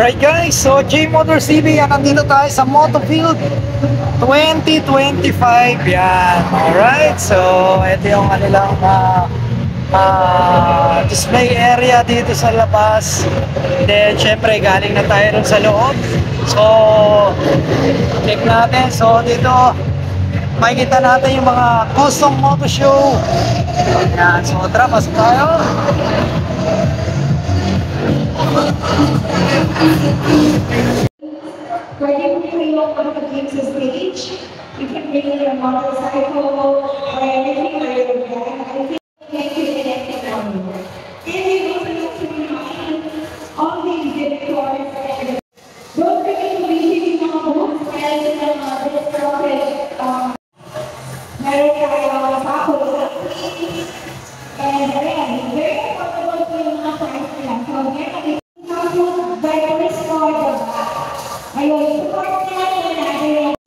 Alright guys, so J Motor CB, nandito tayo sa Motofield 2025. Yan, alright. So, ito yung kanilang display area dito sa labas. Then, syempre, galing na tayo rin sa loob. So, check natin. So, dito, makikita natin yung mga custom moto show. Yan, so tara, pasok tayo. Ready to play on one of the games stage. You can bring in your motorcycle or anything that you can. I think you can connect on. If you go to all these directors, don't forget to visit your books and this profit. Meron tayo sa Hawaii. And again, very affordable po yung mga price nila. So, meron very small the back. Ayun, support nila yung natin.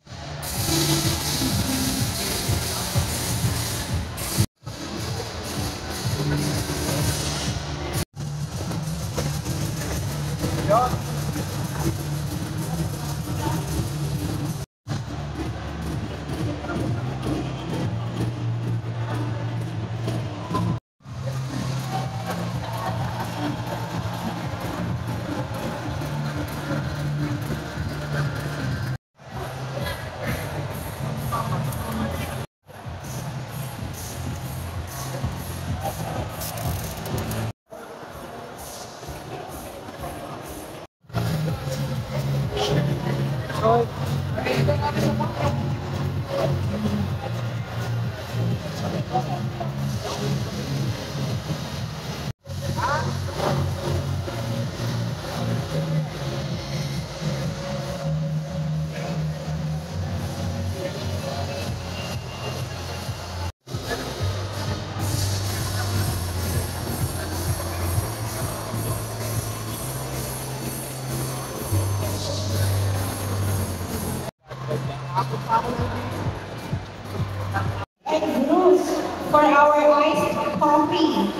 And Bruce for our iced coffee.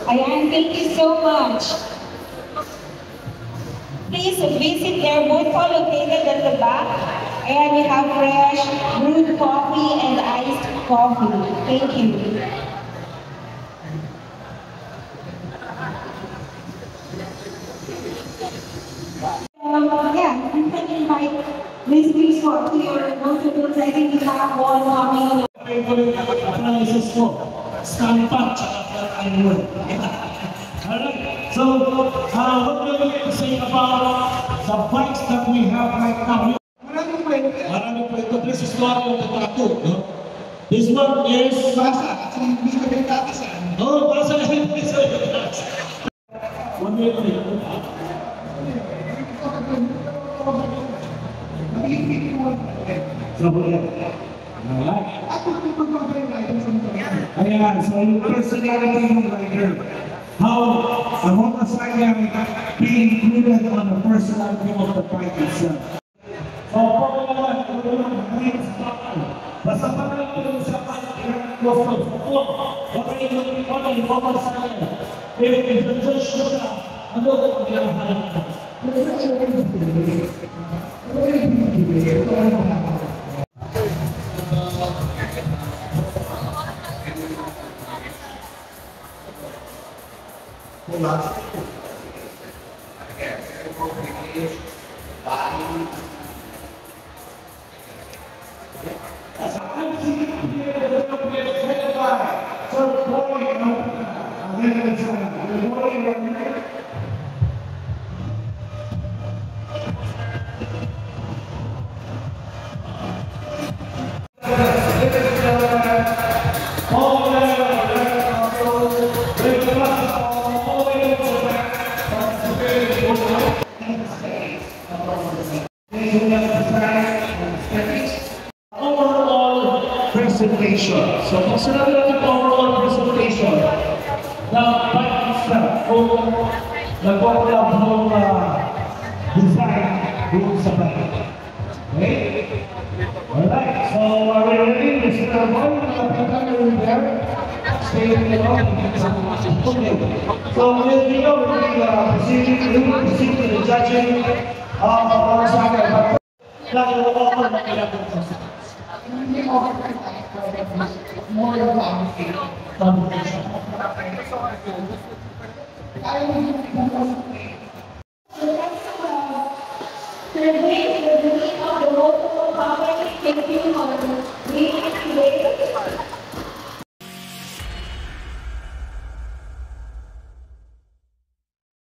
Ayan, thank you so much. Please visit their booth located at the back. And we have fresh brewed coffee and iced coffee. Thank you. Yeah, you can invite Miss Biswar to your multiple. I think we have one coming. Favorite analysis ko, stampa, tsaka annual. Alright, so what we're going to say about the bikes that we have right now. Marami po ito. This is one of the tattoo, no? This one is Basa. Actually, hindi ko yung tatas. Oh, Basa na yung piso yung tatas. One way to make it. Ayan, so yung personality ng rider, how a motorcycle be included on the personality of the bike itself. So, pag naman, basta pa na lang sa pag-close baka yung motorcycle, if i-judge mo siya, ano ka pag-ilahan? Overall presentation. So, kung sinabi natin overall presentation, na bike itself, kung nag-overlap ng design doon sa bike. Okay? Alright, so are we ready? Mr. Boy, are there? Stay in the room. Okay. So, we'll be proceeding to the judging. Para sa akin, lagi ko ako na kailangan ko sa Hindi mo more than publication. Kaya mo